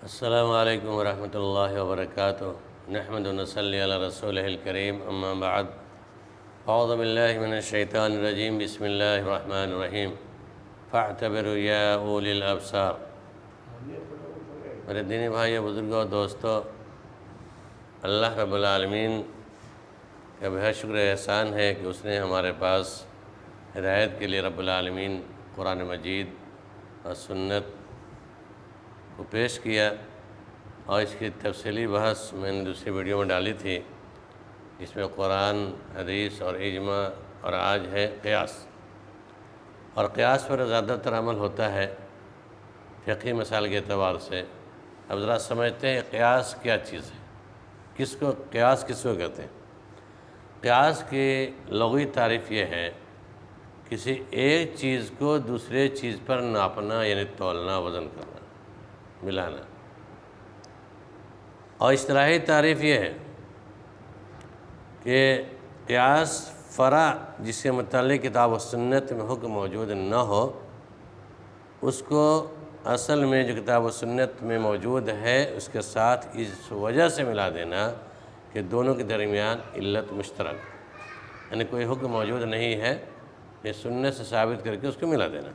السلام علیکم ورحمۃ اللہ وبرکاتہ نحمد و نصلی علی رسولہ الکریم اما بعد اعوذ باللہ من الشیطان الرجیم بسم اللہ الرحمن الرحیم فاعتبروا یا اولی الابصار۔ میرے دینی بھائیو، بزرگوں، دوستو، اللہ رب العالمین کا بہت شکر احسان ہے کہ اس نے ہمارے پاس ہدایت کے لیے رب العالمین قرآن مجید اور سنت کو پیش کیا، اور اس کی تفصیلی بحث میں نے دوسری ویڈیو میں ڈالی تھی، جس میں قرآن، حدیث اور اجماع، اور آج ہے قیاس۔ اور قیاس پر زیادہ تر عمل ہوتا ہے فقہی مسائل کے اعتبار سے۔ اب ذرا سمجھتے ہیں قیاس کیا چیز ہے، قیاس کس کو کہتے ہیں۔ قیاس کی لغوی تعریف یہ ہے کسی ایک چیز کو دوسرے چیز پر ناپنا، یعنی تولنا، وزن کرنا، ملانا۔ اور اصطلاحی تعریف یہ ہے کہ قیاس فرع جس کے متعلق کتاب و سنت میں حکم موجود نہ ہو، اس کو اصل میں جو کتاب و سنت میں موجود ہے اس کے ساتھ اس وجہ سے ملا دینا کہ دونوں کے درمیان علت مشترک، یعنی کوئی حکم موجود نہیں ہے، یہ سنت سے ثابت کر کے اس کو ملا دینا۔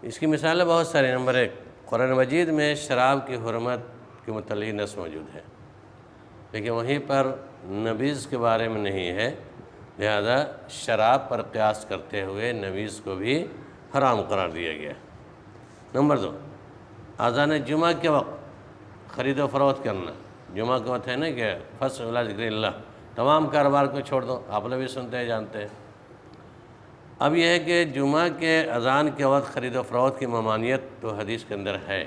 اس کی مثالیں بہت ساری۔ نمبر 1، قرآن مجید میں شراب کی حرمت کے متعلق نص موجود ہے، لیکن وہیں پر نبیذ کے بارے میں نہیں ہے، لہذا شراب پر قیاس کرتے ہوئے نبیذ کو بھی حرام قرار دیا گیا۔ نمبر 2، اذان جمعہ کے وقت خرید و فروخت کرنا۔ جمعہ کا وقت ہے نا کہ فَاسْعَوْا إِلَىٰ ذِكْرِ اللَّهِ، تمام کاروبار کو چھوڑ دو، آپ لوگ بھی سنتے ہیں، جانتے ہیں۔ اب یہ ہے کہ جمعہ کے اذان کے وقت خرید و فروخت کی ممانعت تو حدیث کے اندر ہے،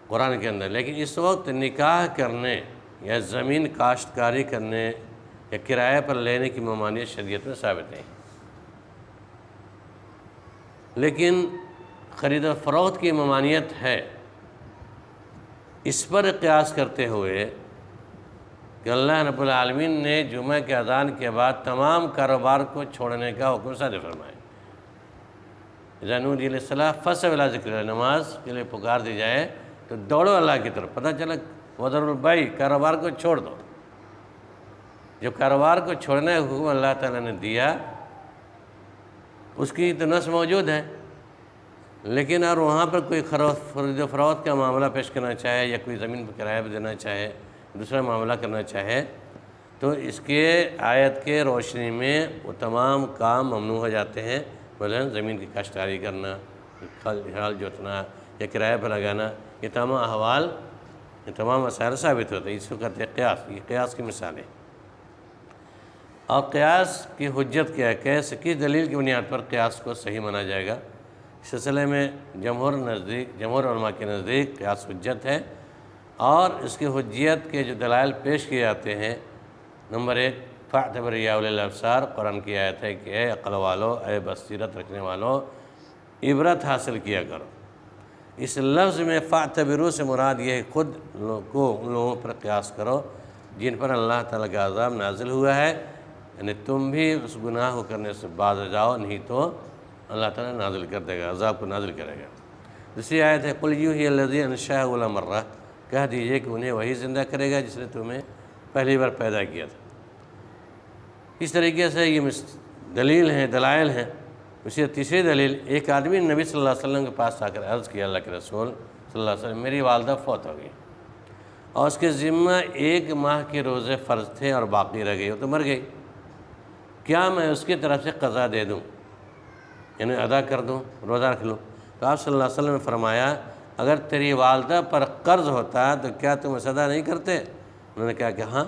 قرآن کے اندر، لیکن اس وقت نکاح کرنے یا زمین کاشتکاری کرنے یا کرایہ پر لینے کی ممانعت شریعت میں ثابت نہیں۔ لیکن خرید و فروخت کی ممانعت ہے، اس پر قیاس کرتے ہوئے کہ اللہ رب العالمین نے جمعہ کے اذان کے بعد تمام کاروبار کو چھوڑنے کا حکم صادر فرمایا۔ اذا نودی للصلاۃ فاسعوا الی ذکر اللہ، نماز کے لیے پکار دی جائے تو دوڑو اللہ کی طرف۔ پتہ چلا وذروا البیع، کاروبار کو چھوڑ دو۔ جو کاروبار کو چھوڑنے کا حکم اللہ تعالیٰ نے دیا اس کی تو نص موجود ہے، لیکن اور وہاں پر کوئی خرید و فروخت کا معاملہ پیش کرنا چاہے یا کوئی زمین پر کرایہ پہ دینا چاہے، دوسرا معاملہ کرنا چاہے، تو اس کے آیت کے روشنی میں وہ تمام کام ممنوع ہو جاتے ہیں۔ مثلاً زمین کی کاشتکاری کرنا، ہل جوتنا یا کرایہ پر لگانا، یہ تمام احوال، یہ تمام مسائل ثابت ہوتے ہیں۔ اس کو کہتے ہیں قیاس۔ یہ قیاس کی مثالیں۔ اور قیاس کی حجت کیا ہے، کس دلیل کی بنیاد پر قیاس کو صحیح مانا جائے گا؟ اس سلسلے میں جمہور علماء کے نزدیک قیاس حجت ہے، اور اس کی حجیت کے جو دلائل پیش کیے جاتے ہیں، نمبر 1، فاعتبروا یا اولی الابصار، قرآن کی آیت ہے کہ اے عقل والو، اے بصیرت رکھنے والو، عبرت حاصل کیا کرو۔ اس لفظ میں فاعتبروا سے مراد یہ خود ان لوگوں پر قیاس کرو جن پر اللہ تعالیٰ کا عذاب نازل ہوا ہے، یعنی تم بھی اس گناہ کو کرنے سے باز آ جاؤ، نہیں تو اللہ تعالیٰ نازل کر دے گا، عذاب کو نازل کرے گا۔ دوسری آیت ہے قُلْ یُحْیِی الَّذِی أَنشَأَهُ أَوَّلَ مَرَّةٍ، کہہ دیجئے کہ انہیں وہی زندہ کرے گا جس نے تمہیں پہلی بار پیدا کیا تھا۔ اس طریقے سے یہ دلیل ہیں، دلائل ہیں۔ اسی تیسری دلیل، ایک آدمی نبی صلی اللہ علیہ وسلم کے پاس آ کر عرض کیا، اللہ کے رسول صلی اللہ علیہ وسلم، میری والدہ فوت ہو گئی اور اس کے ذمہ 1 ماہ کے روزے فرض تھے اور باقی رہ گئی، وہ تو مر گئی، کیا میں اس کی طرف سے قضا دے دوں، یعنی ادا کر دوں، روزہ رکھ لوں؟ تو آپ صلی اللہ علیہ وسلم نے فرمایا، اگر تیری والدہ پر قرض ہوتا تو کیا تم اسے ادا نہیں کرتے؟ انہوں نے کہا کہ ہاں،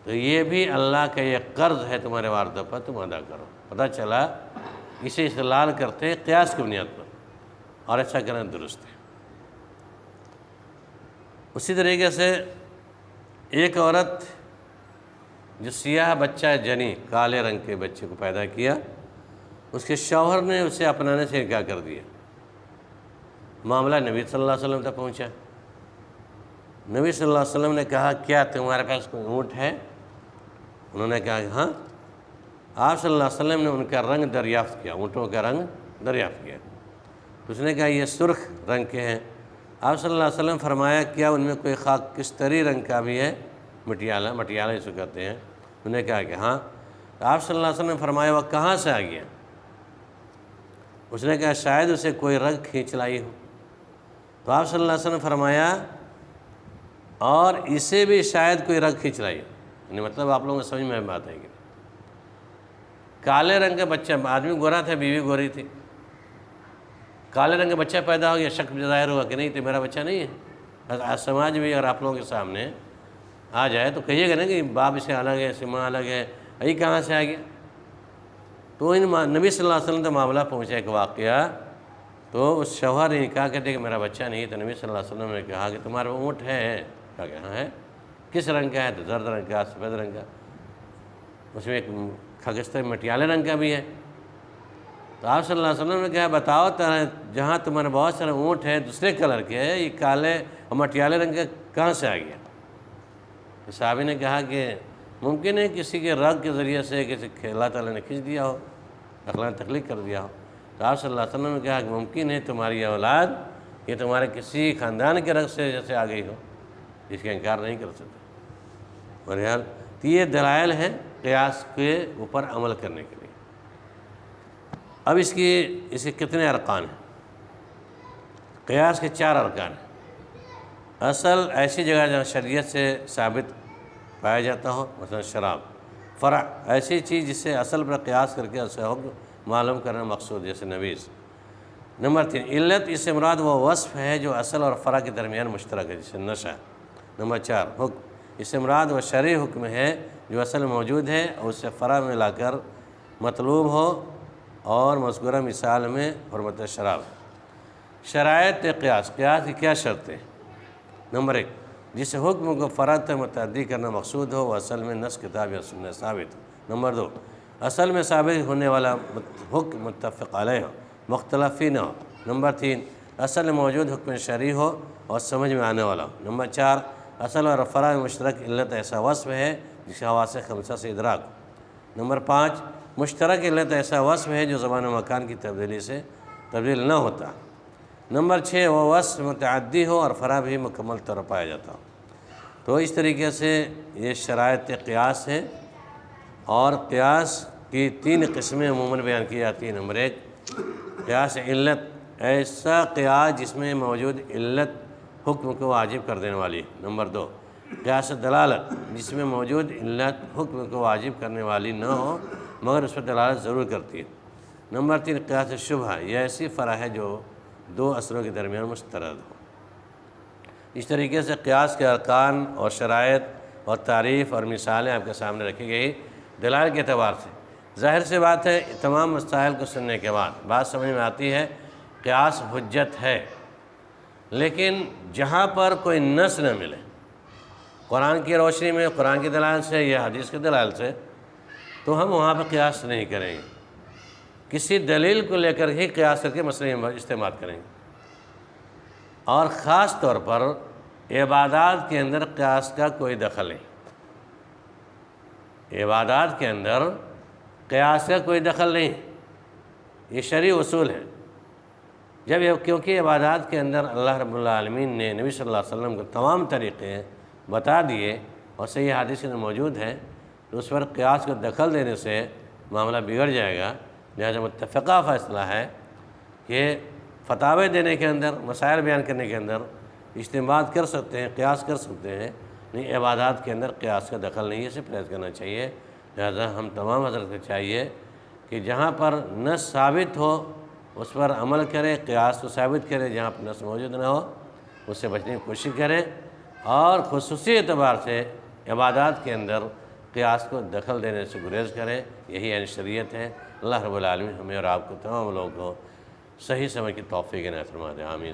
تو یہ بھی اللہ کا یہ قرض ہے تمہارے والدہ پر، تم ادا کرو۔ پتہ چلا اسے استدلال کرتے ہیں قیاس کی بنیاد پر، اور ایسا کرنا درست ہے۔ اسی طریقے سے ایک عورت جو سیاہ بچہ جنی، کالے رنگ کے بچے کو پیدا کیا، اس کے شوہر نے اسے اپنانے سے انکار کر دیا۔ معاملہ نبی صلی اللہ علیہ وسلم تک پہنچا۔ نبی صلی اللہ علیہ وسلم نے کہا، کیا تمہارے پاس کوئی اونٹ ہے؟ انہوں نے کہا کہ ہاں۔ آپ صلی اللہ علیہ وسلم نے ان کا رنگ دریافت کیا، اونٹوں کا رنگ دریافت کیا، تو اس نے کہا یہ سرخ رنگ کے ہیں۔ آپ صلی اللہ علیہ وسلم فرمایا کیا ان میں کوئی خاکستری رنگ کا بھی ہے؟ مٹیالہ اسے کہتے ہیں. انہوں نے کہا کہ ہاں. تو آپ صلی اللہ علیہ وسلم نے فرمایا وہ کہاں سے آ گیا؟ اس نے کہا شاید اسے کوئی رگ کھینچ لائی ہو. تو آپ صلی اللہ علیہ وسلم نے فرمایا اور اسے بھی شاید کوئی رگ کھینچ لائی ہو. یعنی مطلب آپ لوگوں کو سمجھ میں بات ہے کہ کالے رنگ کا بچہ، آدمی گورا تھا، بیوی گوری تھی، کالے رنگ کا بچہ پیدا ہو گیا، شک ظاہر ہوا کہ نہیں تو میرا بچہ نہیں ہے. سماج بھی اگر آپ لوگوں کے سامنے آ جائے تو کہیے گا نا کہ باپ سے الگ ہے، سے ماں الگ ہے، یہ کہاں سے آ گیا؟ تو نبی صلی اللہ علیہ وسلم کا معاملہ پہنچا ایک واقعہ. تو اس شوہر نے کہا کہتے کہ میرا بچہ نہیں. تو نبی صلی اللہ علیہ وسلم نے کہا کہ تمہارا اونٹ ہے؟ کہا کہ ہاں ہے. کس رنگ کا ہے؟ تو زرد رنگ کا، سفید رنگ کا. اس میں ایک خاکستری مٹیالے رنگ کا بھی ہے. تو آپ صلی اللہ علیہ وسلم نے کہا بتاؤ جہاں تمہارے بہت سارے اونٹ ہیں دوسرے کلر کے، یہ کالے اور مٹیالے رنگ کا کہاں سے آ گیا؟ تو صحابی نے کہا کہ ممکن ہے کسی کے رگ کے ذریعے سے کسی اللہ تعالیٰ نے کھینچ دیا ہو، اللہ نے تخلیق کر دیا ہو. تو آپ صلی اللہ علیہ وسلم نے کہا کہ ممکن ہے تمہاری اولاد یہ تمہارے کسی خاندان کے رگ سے جیسے آ گئی ہو، اس کا انکار نہیں کر سکتے. بہرحال تو یہ دلائل ہیں قیاس کے اوپر عمل کرنے کے لیے. اب اس کے کتنے ارکان ہیں؟ قیاس کے 4 ارکان ہیں. اصل ایسی جگہ جہاں شریعت سے ثابت پایا جاتا ہو، مثلا شراب. فرع ایسی چیز جس سے اصل پر قیاس کر کے اسے حکم معلوم کرنا مقصود، جیسے نویز. نمبر 3 علت، اس سے مراد وہ وصف ہے جو اصل اور فرع کے درمیان مشترک ہے، جیسے نشہ. نمبر 4 حکم، اس سے مراد وہ شرعی حکم ہے جو اصل موجود ہے اور اس سے فرع میں لا کر مطلوب ہو، اور مذکورہ مثال میں حرمت شراب. شرائط قیاس کی کیا شرطیں؟ نمبر 1 جس حکم کو فرع تک متعدی کرنا مقصود ہو وہ اصل میں نص کتاب یا سنت ثابت ہو. نمبر 2 اصل میں ثابت ہونے والا حکم متفق علیہ ہو، مختلفی نہ ہو. نمبر 3 اصل میں موجود حکم شرعی ہو اور سمجھ میں آنے والا ہو. نمبر 4 اصل اور فرع میں مشترک علت ایسا وصف ہے جسے حواس خمسہ سے ادراک ہو. نمبر 5 مشترک علت ایسا وصف ہے جو زمان و مکان کی تبدیلی سے تبدیل نہ ہوتا. نمبر 6 وہ وصف متعدی ہو اور فرع بھی مکمل طور پر پایا جاتا ہو. تو اس طریقے سے یہ شرائط قیاس ہے. اور قیاس کی 3 قسمیں عموماً بیان کی جاتی ہیں. نمبر 1 قیاس علت، ایسا قیاس جس میں موجود علت حکم کو واجب کر دینے والی. نمبر 2 قیاس دلالت، جس میں موجود علت حکم کو واجب کرنے والی نہ ہو مگر اس پر دلالت ضرور کرتی ہے. نمبر 3 قیاس شبہ، یہ ایسی فرع ہے جو 2 اثروں کے درمیان مسترد ہو. اس طریقے سے قیاس کے ارکان اور شرائط اور تعریف اور مثالیں آپ کے سامنے رکھی گئی دلائل کے اعتبار سے. ظاہر سی بات ہے تمام مسائل کو سننے کے بعد بات سمجھ میں آتی ہے قیاس حجت ہے، لیکن جہاں پر کوئی نص نہ ملے قرآن کی روشنی میں، قرآن کی دلائل سے یا حدیث کے دلائل سے، تو ہم وہاں پہ قیاس نہیں کریں گے. کسی دلیل کو لے کر ہی قیاس کر کے مسئلے استعمال کریں گے. اور خاص طور پر عبادات کے اندر قیاس کا کوئی دخل نہیں. عبادات کے اندر قیاس کا کوئی دخل نہیں، یہ شرعی اصول ہے. کیونکہ عبادات کے اندر اللہ رب العالمین نے نبی صلی اللہ علیہ وسلم کو تمام طریقے بتا دیے اور صحیح حدیث میں موجود ہے، تو اس پر قیاس کو دخل دینے سے معاملہ بگڑ جائے گا. لہذا متفقہ فیصلہ ہے کہ فتاوے دینے کے اندر، مسائل بیان کرنے کے اندر اجتہاد کر سکتے ہیں، قیاس کر سکتے ہیں، نہیں عبادات کے اندر قیاس کا دخل نہیں ہے، اسے پرہیز کرنا چاہیے. لہذا ہم تمام حضرت کو چاہیے کہ جہاں پر نص ثابت ہو اس پر عمل کرے، قیاس کو ثابت کرے. جہاں پر نص موجود نہ ہو اس سے بچنے کی کوشش کریں، اور خصوصی اعتبار سے عبادات کے اندر قیاس کو دخل دینے سے گریز کریں. یہی عین شریعت ہے. اللہ رب العالمین ہمیں اور آپ کو تمام لوگوں کو صحیح سمجھ کی توفیق عنایت فرما دے. آمین.